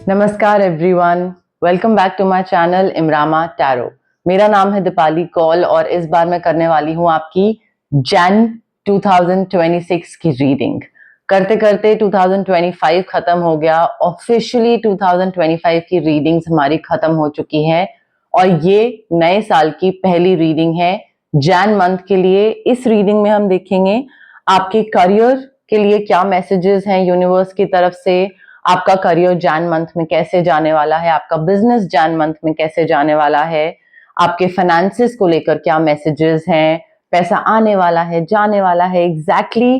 नमस्कार everyone, welcome back to my channel Imrama tarot. मेरा नाम है दीपाली कौल और इस बार मैं करने वाली हूं आपकी जैन 2026 की रीडिंग। करते करते 2025 खत्म हो गया। ऑफिशियली 2025 की रीडिंग्स हमारी खत्म हो चुकी हैं और ये नए साल की पहली रीडिंग है जैन मंथ के लिए। इस रीडिंग में हम देखेंगे आपके करियर के लिए क्या मैसेजेस हैं यूनिवर्स की तरफ से, आपका करियर जैन मंथ में कैसे जाने वाला है, आपका बिजनेस जैन मंथ में कैसे जाने वाला है, आपके फाइनेंसेस को लेकर क्या मैसेजेस हैं, पैसा आने वाला है जाने वाला है, एग्जैक्टली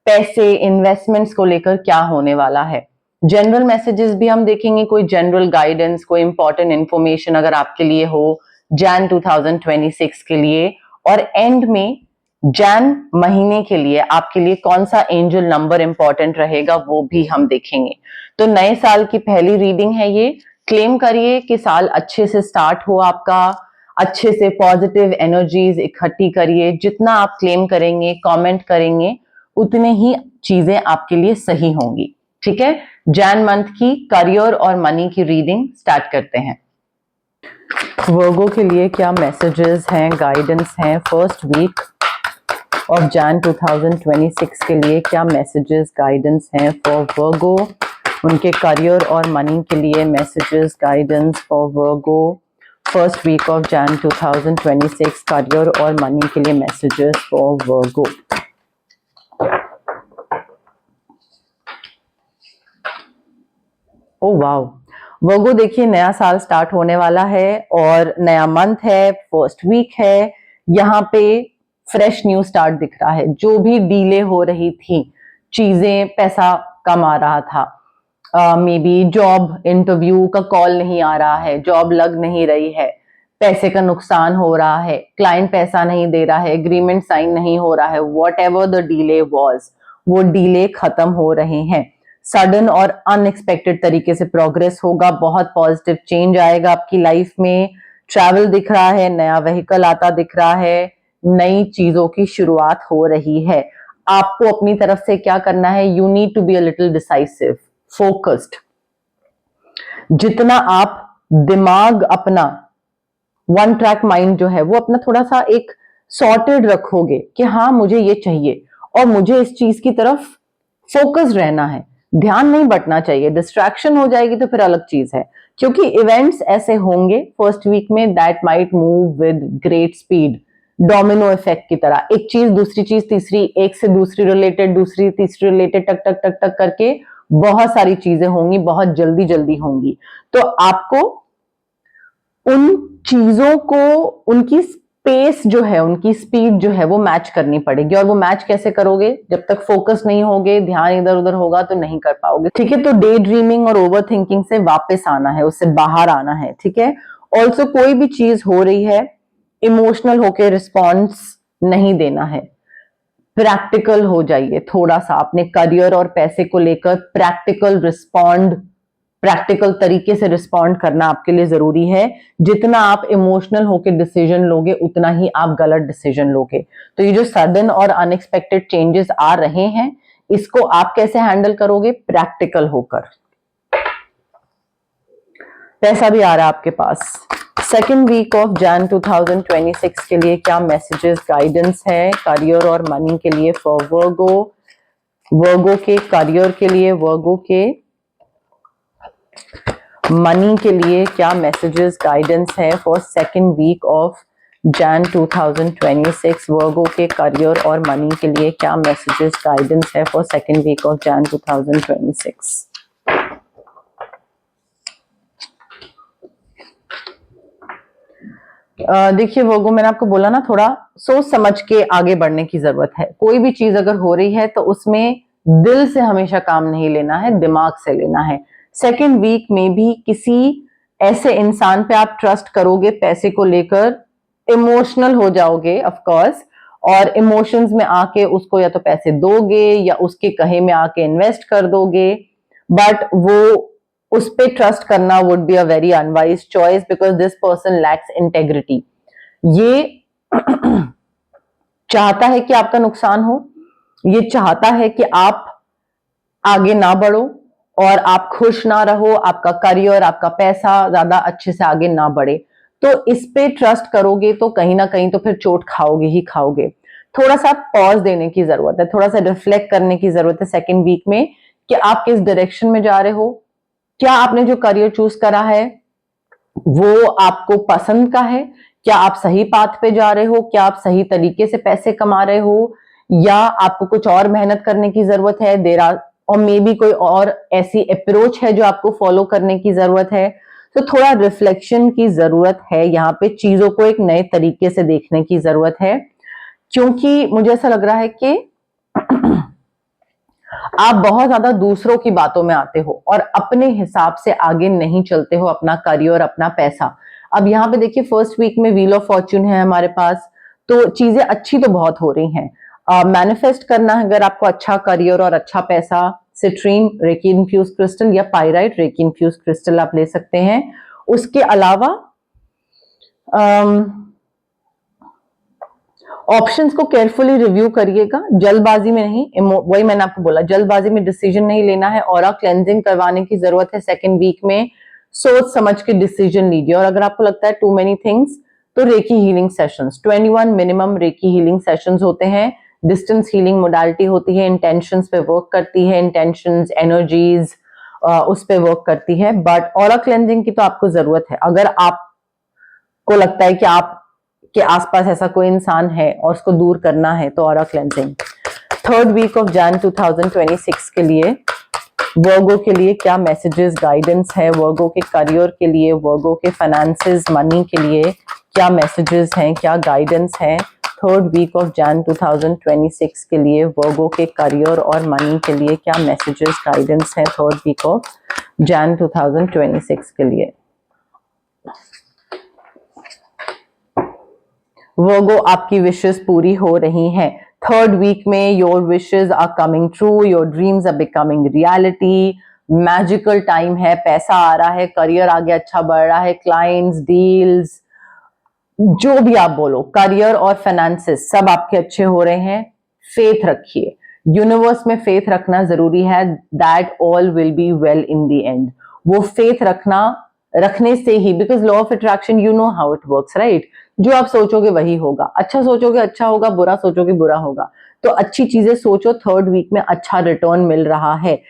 पैसे इन्वेस्टमेंट्स को लेकर क्या होने वाला है। जनरल मैसेजेस भी हम देखेंगे, कोई जनरल गाइडेंस, कोई इंपॉर्टेंट इंफॉर्मेशन अगर आपके लिए हो जैन 2026 के लिए। और एंड में जैन महीने के लिए आपके लिए कौन सा एंजल नंबर इंपॉर्टेंट रहेगा वो भी हम देखेंगे। तो नए साल की पहली रीडिंग है ये। क्लेम करिए कि साल अच्छे से स्टार्ट हो आपका, अच्छे से पॉजिटिव एनर्जीज इकट्ठी करिए। जितना आप क्लेम करेंगे, कमेंट करेंगे, उतने ही चीजें आपके लिए सही होंगी। ठीक है, जैन मंथ की करियर और मनी की रीडिंग स्टार्ट करते हैं। वर्गो के लिए क्या मैसेजेस हैं, गाइडेंस हैं फर्स्ट वीक ऑफ जैन 2026 के लिए, क्या मैसेजेस गाइडेंस हैं फॉर वर्गो, उनके करियर और मनी के लिए messages guidance for Virgo first week of Jan 2026, career और मनी के लिए messages for Virgo. Oh wow, Virgo देखिए नया साल स्टार्ट होने वाला है और नया मंथ है, फर्स्ट वीक है। यहाँ पे फ्रेश न्यू स्टार्ट दिख रहा है। जो भी डीले हो रही थी चीजें, पैसा कम आ रहा था, मे बी जॉब इंटरव्यू का कॉल नहीं आ रहा है, जॉब लग नहीं रही है, पैसे का नुकसान हो रहा है, क्लाइंट पैसा नहीं दे रहा है, एग्रीमेंट साइन नहीं हो रहा है, what ever the delay was, वो डीले खत्म हो रहे हैं। सडन और अनएक्सपेक्टेड तरीके से प्रोग्रेस होगा, बहुत पॉजिटिव चेंज आएगा आपकी लाइफ में। ट्रैवल दिख रहा है, नया व्हीकल आता दिख रहा है, नई चीजों की शुरुआत हो रही है। आपको अपनी तरफ से क्या करना है, you need to be a little decisive, focused. जितना आप दिमाग अपना, वन ट्रैक माइंड जो है वो अपना थोड़ा सा एक सॉर्टेड रखोगे कि हाँ मुझे ये चाहिए और मुझे इस चीज की तरफ फोकस रहना है, ध्यान नहीं बटना चाहिए। डिस्ट्रैक्शन हो जाएगी तो फिर अलग चीज है, क्योंकि इवेंट्स ऐसे होंगे फर्स्ट वीक में that might move with great speed, domino effect की तरह। एक चीज दूसरी चीज तीसरी, एक से दूसरी रिलेटेड, दूसरी तीसरी रिलेटेड, टक टक टक टक करके बहुत सारी चीजें होंगी, बहुत जल्दी जल्दी होंगी। तो आपको उन चीजों को, उनकी स्पेस जो है, उनकी स्पीड जो है वो मैच करनी पड़ेगी। और वो मैच कैसे करोगे, जब तक फोकस नहीं होगे, ध्यान इधर उधर होगा तो नहीं कर पाओगे। ठीक है, तो डे ड्रीमिंग और ओवर थिंकिंग से वापस आना है, उससे बाहर आना है। ठीक है, ऑल्सो कोई भी चीज हो रही है इमोशनल होके रिस्पॉन्स नहीं देना है, प्रैक्टिकल हो जाइए थोड़ा सा। अपने करियर और पैसे को लेकर प्रैक्टिकल रिस्पॉन्ड, प्रैक्टिकल तरीके से रिस्पॉन्ड करना आपके लिए जरूरी है। जितना आप इमोशनल होकर डिसीजन लोगे उतना ही आप गलत डिसीजन लोगे। तो ये जो सडन और अनएक्सपेक्टेड चेंजेस आ रहे हैं, इसको आप कैसे हैंडल करोगे, प्रैक्टिकल होकर। पैसा भी आ रहा है आपके पास। सेकेंड वीक ऑफ जैन 2026 के लिए क्या मैसेजेस गाइडेंस है करियर और मनी के लिए फॉर वर्गो, वर्गो के करियर के लिए, वर्गो के मनी के लिए क्या मैसेजेस गाइडेंस है for second week of Jan 2026, Virgo के करियर और मनी के लिए क्या मैसेजेस गाइडेंस है for second week of Jan 2026। देखिए वर्गो, मैंने आपको बोला ना, थोड़ा सोच समझ के आगे बढ़ने की जरूरत है। कोई भी चीज अगर हो रही है तो उसमें दिल से हमेशा काम नहीं लेना है, दिमाग से लेना है। सेकेंड वीक में भी किसी ऐसे इंसान पे आप ट्रस्ट करोगे, पैसे को लेकर इमोशनल हो जाओगे ऑफ कोर्स, और इमोशंस में आके उसको या तो पैसे दोगे या उसके कहे में आके इन्वेस्ट कर दोगे, बट वो उस पे ट्रस्ट करना would be a very unwise choice because this person lakhs integrity. ये चाहता है कि आपका नुकसान हो, ये चाहता है कि आप आगे ना बढ़ो, और आप खुश ना रहो, आपका करियर, आपका पैसा ज्यादा अच्छे से आगे ना बढ़े, तो इस पे ट्रस्ट करोगे तो कहीं ना कहीं तो फिर चोट खाओगे ही खाओगे। थोड़ा सा पॉज देने की जरूरत है, थोड़ा सा रिफ्लेक्ट करने की जरूरत है सेकेंड वीक में कि आप किस डायरेक्शन में जा रहे हो, क्या आपने जो करियर चूज करा है वो आपको पसंद का है, क्या आप सही पाथ पे जा रहे हो, क्या आप सही तरीके से पैसे कमा रहे हो, या आपको कुछ और मेहनत करने की जरूरत है, देर आर और मे बी कोई और ऐसी अप्रोच है जो आपको फॉलो करने की जरूरत है। तो थोड़ा रिफ्लेक्शन की जरूरत है, यहाँ पे चीजों को एक नए तरीके से देखने की जरूरत है, क्योंकि मुझे ऐसा लग रहा है कि आप बहुत ज्यादा दूसरों की बातों में आते हो और अपने हिसाब से आगे नहीं चलते हो अपना करियर, अपना पैसा। अब यहाँ पे देखिए फर्स्ट वीक में व्हील ऑफ फॉर्च्यून है हमारे पास, तो चीजें अच्छी तो बहुत हो रही हैं। मैनिफेस्ट करना है अगर आपको अच्छा करियर और अच्छा पैसा, सिट्रीन रेकी इन्फ्यूज क्रिस्टल या पाइराइट रेकी इन्फ्यूज क्रिस्टल आप ले सकते हैं। उसके अलावा ऑप्शंस को केयरफुली रिव्यू करिएगा, जल्दबाजी में नहीं, वही मैंने आपको बोला, जल्दबाजी में डिसीजन नहीं लेना है। ऑरा क्लेंजिंग करवाने की जरूरत है सेकेंड वीक में, सोच समझ के डिसीजन लीजिए। और अगर आपको लगता है टू मेनी थिंग्स, तो recce healing sessions 21 minimum recce healing sessions होते हैं, डिस्टेंस हीलिंग मोडालिटी होती है, इंटेंशंस पे वर्क करती है, इंटेंशंस एनर्जीज उस पे वर्क करती है। बट ऑरा क्लेंजिंग की तो आपको जरूरत है अगर आपको लगता है कि आप के आसपास ऐसा कोई इंसान है और उसको दूर करना है, तो aura cleansing. Third week of Jan 2026 के लिए वर्गो के लिए क्या मैसेजेस गाइडेंस है, वर्गो के करियर के लिए, वर्गो के फाइनेंसेस मनी के लिए क्या मैसेजेस हैं, क्या गाइडेंस है थर्ड वीक ऑफ जैन 2026 के लिए, वर्गो के करियर और मनी के लिए क्या मैसेजेस गाइडेंस है थर्ड वीक ऑफ जैन 2026 के लिए। वर्गो आपकी विशेस पूरी हो रही हैं थर्ड वीक में, your wishes are coming true, your dreams are becoming reality, magical time है, पैसा आ रहा है, करियर आगे अच्छा बढ़ रहा है, क्लाइंट्स, डील्स, जो भी आप बोलो, करियर और फाइनेंसेस सब आपके अच्छे हो रहे हैं। फेथ रखिए, यूनिवर्स में फेथ रखना जरूरी है, that all will be well in the end. वो फेथ रखने से ही, because law of attraction you know how it works right, जो आप सोचोगे वही होगा, अच्छा सोचोगे अच्छा होगा, बुरा सोचोगे बुरा होगा। तो अच्छी चीजें सोचो, थर्ड वीक में अच्छा रिटर्न मिल रहा है।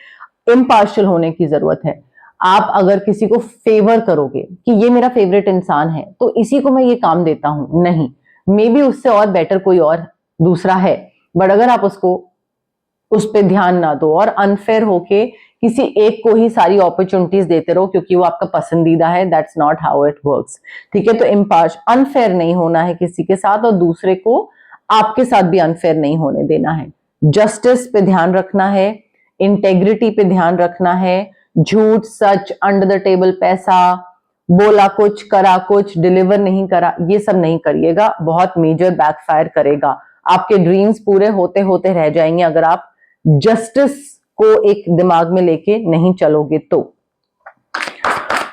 इम्पार्शियल होने की जरूरत है, आप अगर किसी को फेवर करोगे कि ये मेरा फेवरेट इंसान है तो इसी को मैं ये काम देता हूं, नहीं, मे बी उससे और बेटर कोई और दूसरा है, बट अगर आप उसको उस पर ध्यान ना दो और अनफेयर होके किसी एक को ही सारी अपॉर्चुनिटीज देते रहो क्योंकि वो आपका पसंदीदा है, that's not how it works. ठीक है, तो इम्पार्श अनफेयर नहीं होना है किसी के साथ और दूसरे को आपके साथ भी अनफेयर नहीं होने देना है। जस्टिस पे ध्यान रखना है, इंटेग्रिटी पे ध्यान रखना है, झूठ सच अंडर द टेबल पैसा, बोला कुछ करा कुछ, डिलीवर नहीं करा, ये सब नहीं करिएगा, बहुत मेजर बैकफायर करेगा। आपके ड्रीम्स पूरे होते होते रह जाएंगे अगर आप जस्टिस को एक दिमाग में लेके नहीं चलोगे तो।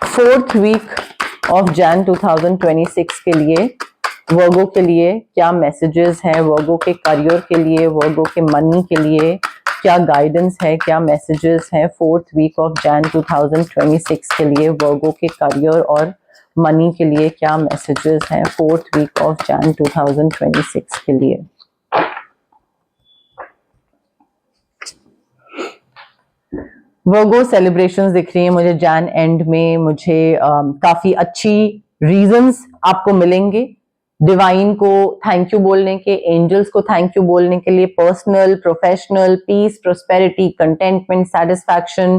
फोर्थ वीक ऑफ जैन 2026 के लिए वर्गो के लिए क्या मैसेजेस हैं, वर्गो के करियर के लिए, वर्गो के मनी के लिए क्या गाइडेंस है, क्या मैसेजेस हैं फोर्थ वीक ऑफ जैन 2026 के लिए, वर्गो के करियर और मनी के लिए क्या मैसेजेस हैं फोर्थ वीक ऑफ जैन 2026 के लिए। वर्गो सेलिब्रेशंस दिख रही है मुझे जैन एंड में, मुझे काफी अच्छी रीजंस आपको मिलेंगे डिवाइन को थैंक यू बोलने के, एंजल्स को थैंक यू बोलने के लिए, personal, professional, peace, prosperity, contentment, satisfaction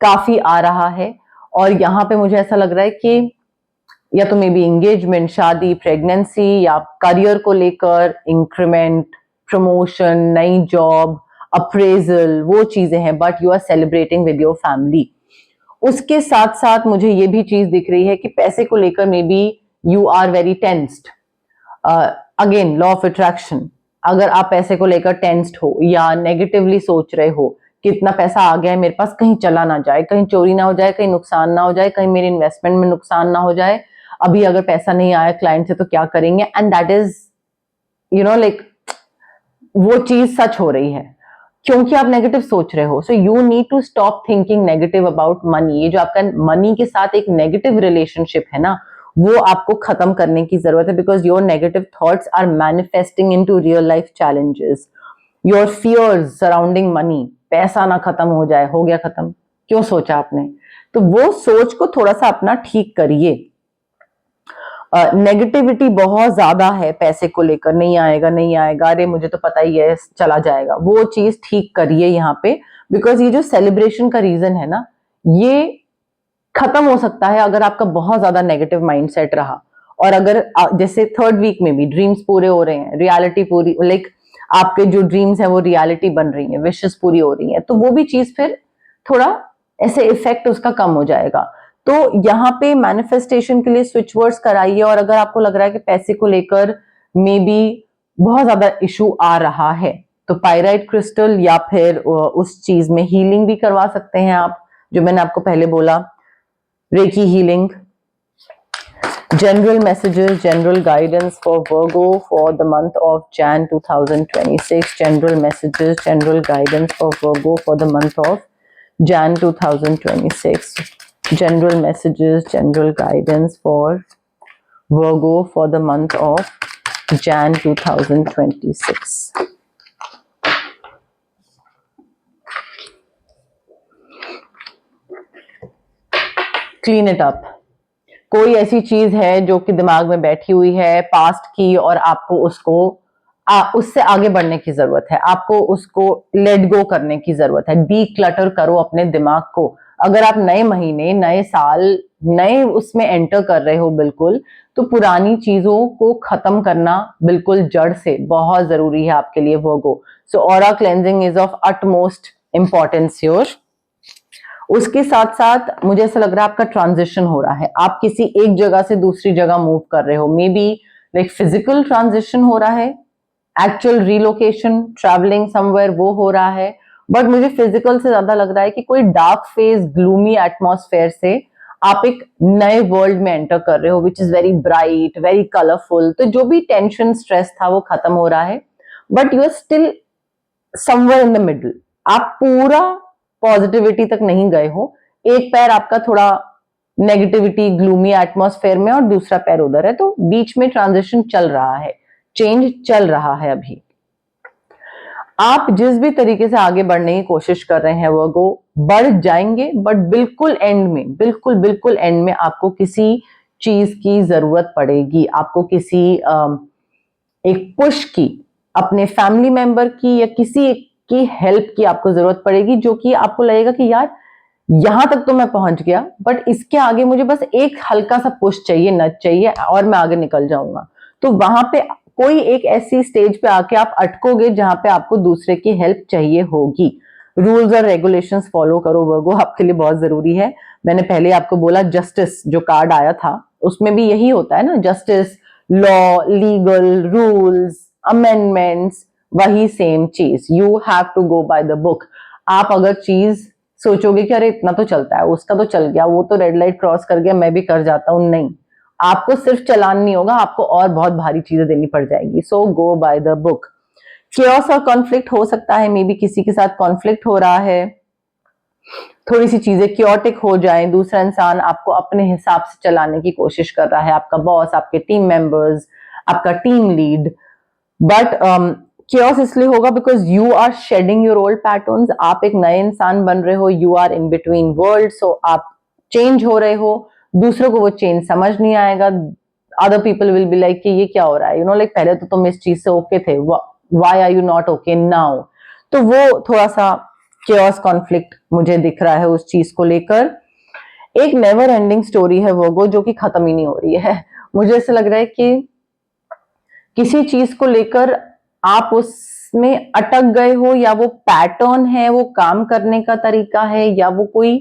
काफी आ रहा है। और यहाँ पे मुझे ऐसा लग रहा है कि या तो मे बी एंगेजमेंट, शादी, प्रेगनेंसी या करियर को लेकर इंक्रीमेंट, प्रमोशन, नई जॉब, अप्रेजल, वो चीजें हैं, but you are celebrating with your family. उसके साथ साथ मुझे ये भी चीज दिख रही है कि पैसे को लेकर maybe you are very tensed. Again law of attraction, अगर आप पैसे को लेकर टेंस्ड हो या नेगेटिवली सोच रहे हो कि इतना पैसा आ गया है मेरे पास, कहीं चला ना जाए, कहीं चोरी ना हो जाए, कहीं नुकसान ना हो जाए, कहीं मेरे इन्वेस्टमेंट में नुकसान ना हो जाए, अभी अगर पैसा नहीं आया क्लाइंट से तो क्या करेंगे, and that is you know like वो चीज सच हो रही है। क्योंकि आप नेगेटिव सोच रहे हो. So you need to stop thinking negative about money. ये जो आपका मनी के साथ एक नेगेटिव रिलेशनशिप है ना, वो आपको खत्म करने की जरूरत है, because your negative thoughts are manifesting into real life challenges. Your fears surrounding money, पैसा ना खत्म हो जाए, हो गया खत्म, क्यों सोचा आपने? तो वो सोच को थोड़ा सा अपना ठीक करिए. नेगेटिविटी बहुत ज्यादा है पैसे को लेकर, नहीं आएगा नहीं आएगा, अरे मुझे तो पता ही है चला जाएगा, वो चीज ठीक करिए यहाँ पे. बिकॉज ये जो सेलिब्रेशन का रीजन है ना, ये खत्म हो सकता है अगर आपका बहुत ज्यादा नेगेटिव माइंडसेट रहा. और अगर जैसे थर्ड वीक में भी ड्रीम्स पूरे हो रहे हैं, रियलिटी पूरी, लाइक आपके जो ड्रीम्स है वो रियलिटी बन रही है, विशेस पूरी हो रही है, तो वो भी चीज फिर थोड़ा ऐसे इफेक्ट उसका कम हो जाएगा. तो यहाँ पे मैनिफेस्टेशन के लिए स्विच वर्ड्स कराइए. और अगर आपको लग रहा है कि पैसे को लेकर मे बी बहुत ज्यादा इशू आ रहा है, तो पायराइट क्रिस्टल या फिर उस चीज में हीलिंग भी करवा सकते हैं आप, जो मैंने आपको पहले बोला, recce healing. General messages, general guidance for Virgo for the month of Jan 2026. General messages, general guidance for Virgo for the month of Jan 2026. General messages, general guidance for Virgo for the month of Jan 2026. Clean it up. कोई ऐसी चीज है जो कि दिमाग में बैठी हुई है पास्ट की, और आपको उसको उससे आगे बढ़ने की जरूरत है, आपको उसको लेट गो करने की जरूरत है. डी क्लटर करो अपने दिमाग को. अगर आप नए महीने, नए साल, नए उसमें एंटर कर रहे हो बिल्कुल, तो पुरानी चीजों को खत्म करना बिल्कुल जड़ से बहुत जरूरी है आपके लिए Virgo. So aura cleansing is of utmost importance your. उसके साथ साथ मुझे ऐसा लग रहा है आपका ट्रांजिशन हो रहा है, आप किसी एक जगह से दूसरी जगह मूव कर रहे हो. May be like physical transition हो रहा है, एक्चुअल रिलोकेशन, ट्रैवलिंग समवेयर, वो हो रहा है. बट मुझे फिजिकल से ज्यादा लग रहा है कि कोई डार्क फेज, ग्लूमी एटमॉस्फेयर से आप एक नए वर्ल्ड में एंटर कर रहे हो, which is very bright, very colourful. तो जो भी टेंशन, स्ट्रेस था वो खत्म हो रहा है. But you are still somewhere in the middle. आप पूरा पॉजिटिविटी तक नहीं गए हो. एक पैर आपका थोड़ा नेगेटिविटी, ग्लूमी एटमॉस्फेयर में, और दूसरा पैर उधर है. तो बीच में ट्रांजिशन चल रहा है, चेंज चल रहा है. अभी आप जिस भी तरीके से आगे बढ़ने की कोशिश कर रहे हैं वो बढ़ जाएंगे. बट बिल्कुल एंड में, बिल्कुल एंड में आपको किसी चीज की जरूरत पड़ेगी. आपको किसी एक पुश की, अपने फैमिली मेंबर की या किसी एक की हेल्प की आपको जरूरत पड़ेगी, जो कि आपको लगेगा कि यार यहां तक तो मैं पहुंच गया, बट इसके आगे मुझे बस एक हल्का सा पुश चाहिए, नच चाहिए, और मैं आगे निकल जाऊंगा. तो वहां पे कोई एक ऐसी स्टेज पे आके आप अटकोगे जहां पे आपको दूसरे की हेल्प चाहिए होगी. रूल्स और रेगुलेशंस फॉलो करो वर्गो, आपके लिए बहुत जरूरी है. मैंने पहले आपको बोला जस्टिस जो कार्ड आया था, उसमें भी यही होता है ना, justice, law, legal, rules, amendments, वही सेम चीज. You have to go by the book. आप अगर चीज सोचोगे कि अरे इतना तो चलता है, उसका तो चल गया, वो तो रेड लाइट क्रॉस कर गया, मैं भी कर जाता हूं, नहीं. आपको सिर्फ चलान नहीं होगा, आपको और बहुत भारी चीजें देनी पड़ जाएगी. सो गो बाय द बुक. केओस और कॉन्फ्लिक्ट हो सकता है, मे बी किसी के साथ कॉन्फ्लिक्ट हो रहा है, थोड़ी सी चीजें क्योटिक हो जाए, दूसरा इंसान आपको अपने हिसाब से चलाने की कोशिश कर रहा है, आपका बॉस, आपके टीम मेंबर्स, आपका टीम लीड. बट chaos इसलिए होगा because you are shedding your old patterns. आप एक नए इंसान बन रहे हो, you are in between world. So आप चेंज हो रहे हो, दूसरों को वो चेंज समझ नहीं आएगा. Other people will be like कि ये क्या हो रहा है, यू नो, लाइक पहले तो तुम इस चीज से ओके थे, why are you not okay now. तो वो थोड़ा सा chaos कॉन्फ्लिक्ट मुझे दिख रहा है उस चीज को लेकर. एक नेवर एंडिंग स्टोरी है वो जो कि खत्म ही नहीं हो रही है. मुझे ऐसा लग रहा है कि किसी चीज को लेकर आप उसमें अटक गए हो, या वो पैटर्न है, वो काम करने का तरीका है, या वो कोई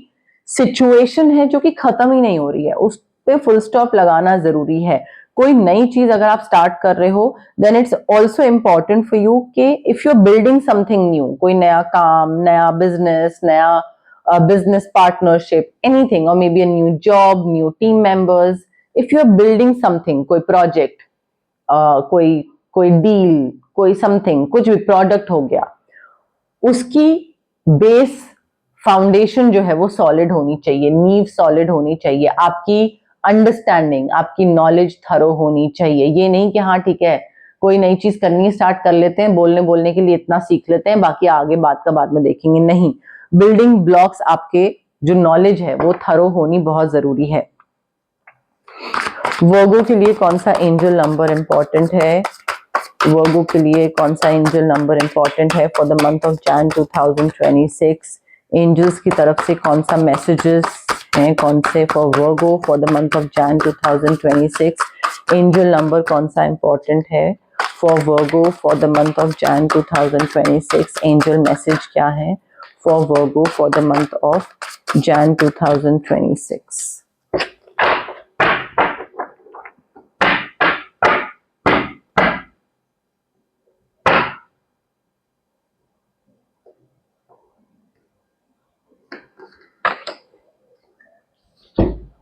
सिचुएशन है जो कि खत्म ही नहीं हो रही है. उस पे फुल स्टॉप लगाना जरूरी है. कोई नई चीज अगर आप स्टार्ट कर रहे हो, then it's also important for you कि if you are building something new, कोई नया काम, नया बिजनेस, नया बिजनेस पार्टनरशिप, एनीथिंग, और maybe a new job, new team members, if you are building something, कोई प्रोजेक्ट, कोई कोई डील, कोई समथिंग, कुछ भी प्रोडक्ट हो गया, उसकी बेस फाउंडेशन जो है वो सॉलिड होनी चाहिए, नींव सॉलिड होनी चाहिए, आपकी अंडरस्टैंडिंग, आपकी नॉलेज थरो होनी चाहिए। ये नहीं कि हाँ ठीक है कोई नई चीज करनी स्टार्ट कर लेते हैं, बोलने के लिए इतना सीख लेते हैं, बाकी आगे बात का बाद में देखेंगे। नहीं, बिल्डिंग ब्लॉक्स आपके जो नॉलेज है वो थरो होनी बहुत जरूरी है। वर्गो के लिए कौन सा एंजल नंबर इंपॉर्टेंट है? वर्गो के लिए कौन सा एंजल नंबर इंपॉर्टेंट है for the month of Jan 2026? Angels की तरफ से कौन सा मैसेजेस हैं, कौन से for Virgo for the month of Jan 2026? Angel number कौन सा इंपॉर्टेंट है for Virgo for the month of Jan 2026? Angel message क्या है for Virgo for the month of Jan 2026?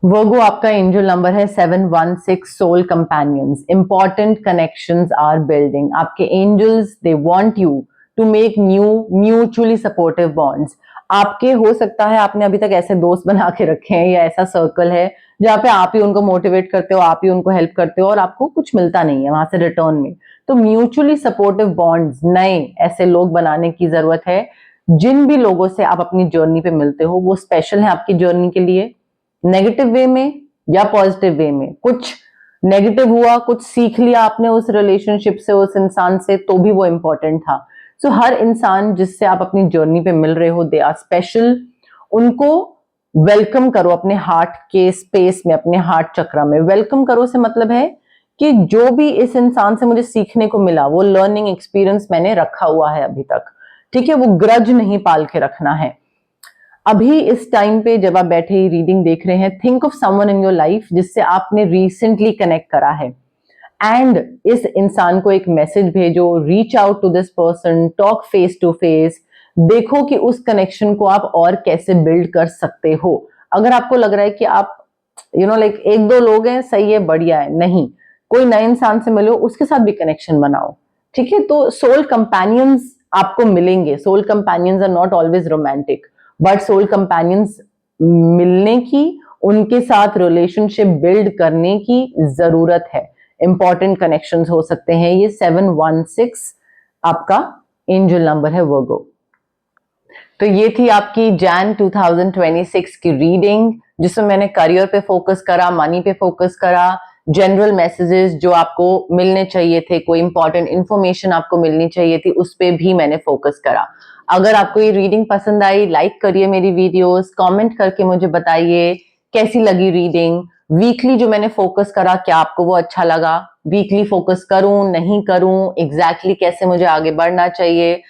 Virgo आपका एंजल नंबर है 716, soul companions. Important connections are building. आपके angels they want you to make new mutually supportive bonds. आपके हो सकता है आपने अभी तक ऐसे दोस्त बना के रखे हैं या ऐसा सर्कल है जहां पे आप ही उनको मोटिवेट करते हो, आप ही उनको हेल्प करते हो और आपको कुछ मिलता नहीं है वहां से रिटर्न में। तो म्यूचुअली सपोर्टिव बॉन्ड्स, नए ऐसे लोग बनाने की जरूरत है। जिन भी लोगों से आप अपनी जर्नी पे मिलते हो वो स्पेशल है आपकी जर्नी के लिए, नेगेटिव वे में या पॉजिटिव वे में। कुछ नेगेटिव हुआ, कुछ सीख लिया आपने उस रिलेशनशिप से, उस इंसान से, तो भी वो इंपॉर्टेंट था। सो हर इंसान जिससे आप अपनी जर्नी पे मिल रहे हो दे आर स्पेशल। उनको वेलकम करो अपने हार्ट के स्पेस में, अपने हार्ट चक्र में। वेलकम करो से मतलब है कि जो भी इस इंसान से मुझे सीखने को मिला वो लर्निंग एक्सपीरियंस मैंने रखा हुआ है अभी तक, ठीक है? वो ग्रज नहीं पाल के रखना है। अभी इस टाइम पे जब आप बैठे ही रीडिंग देख रहे हैं, think of someone in your life जिससे आपने रिसेंटली कनेक्ट करा है एंड इस इंसान को एक मैसेज भेजो, reach out to this person, talk face to face. देखो कि उस कनेक्शन को आप और कैसे बिल्ड कर सकते हो। अगर आपको लग रहा है कि आप लाइक एक दो लोग हैं, सही है, बढ़िया है, नहीं, कोई नए इंसान से मिलो, उसके साथ भी कनेक्शन बनाओ, ठीक है? तो सोल कंपेनियंस आपको मिलेंगे। Soul companions are not always romantic, but soul companions मिलने की, उनके साथ रिलेशनशिप बिल्ड करने की जरूरत है। इंपॉर्टेंट कनेक्शंस हो सकते हैं ये। 716 आपका एंजल नंबर है वर्गो। तो ये थी आपकी जैन 2026 की रीडिंग जिसमें मैंने करियर पे फोकस करा, मनी पे फोकस करा, जनरल मैसेजेस जो आपको मिलने चाहिए थे, कोई इंपॉर्टेंट इंफॉर्मेशन आपको मिलनी चाहिए थी, उस पे भी मैंने फोकस करा। अगर आपको ये रीडिंग पसंद आई, लाइक करिए मेरी वीडियोस, कमेंट करके मुझे बताइए कैसी लगी रीडिंग। वीकली जो मैंने फोकस करा, क्या आपको वो अच्छा लगा? वीकली फोकस करूं नहीं करूं, एग्जैक्टली कैसे मुझे आगे बढ़ना चाहिए?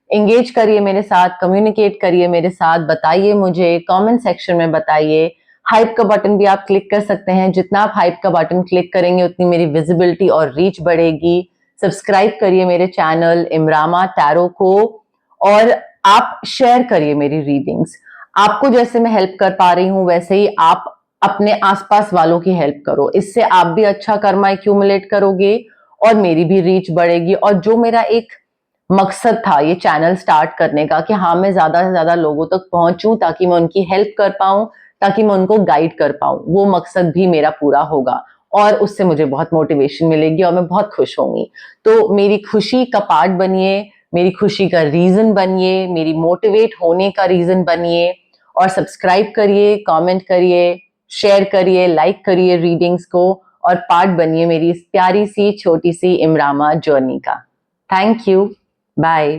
एंगेज करिए मेरे साथ, कम्युनिकेट करिए मेरे साथ, बताइए मुझे, कमेंट सेक्शन में बताइए। हाइप का बटन भी आप क्लिक कर सकते हैं। जितना आप हाइप का बटन क्लिक करेंगे उतनी मेरी विजिबिलिटी और रीच बढ़ेगी। सब्सक्राइब करिए मेरे चैनल इमरामा टैरो को और आप शेयर करिए मेरी रीडिंग्स। आपको जैसे मैं हेल्प कर पा रही हूं वैसे ही आप अपने आसपास वालों की हेल्प करो। इससे आप भी अच्छा कर्मा एक्यूमुलेट करोगे और मेरी भी रीच बढ़ेगी। और जो मेरा एक मकसद था ये चैनल स्टार्ट करने का कि हाँ मैं ज्यादा से ज्यादा लोगों तक पहुंचूं ताकि मैं उनकी हेल्प कर पाऊं, ताकि मैं उनको गाइड कर पाऊं, वो मकसद भी मेरा पूरा होगा और उससे मुझे बहुत मोटिवेशन मिलेगी और मैं बहुत खुश होंगी। तो मेरी खुशी का पार्ट बनिए, मेरी खुशी का रीजन बनिए, मेरी मोटिवेट होने का रीजन बनिए और सब्सक्राइब करिए, कमेंट करिए, शेयर करिए, लाइक करिए रीडिंग्स को और पार्ट बनिए मेरी इस प्यारी सी छोटी सी इमरामा जर्नी का। Thank you. Bye.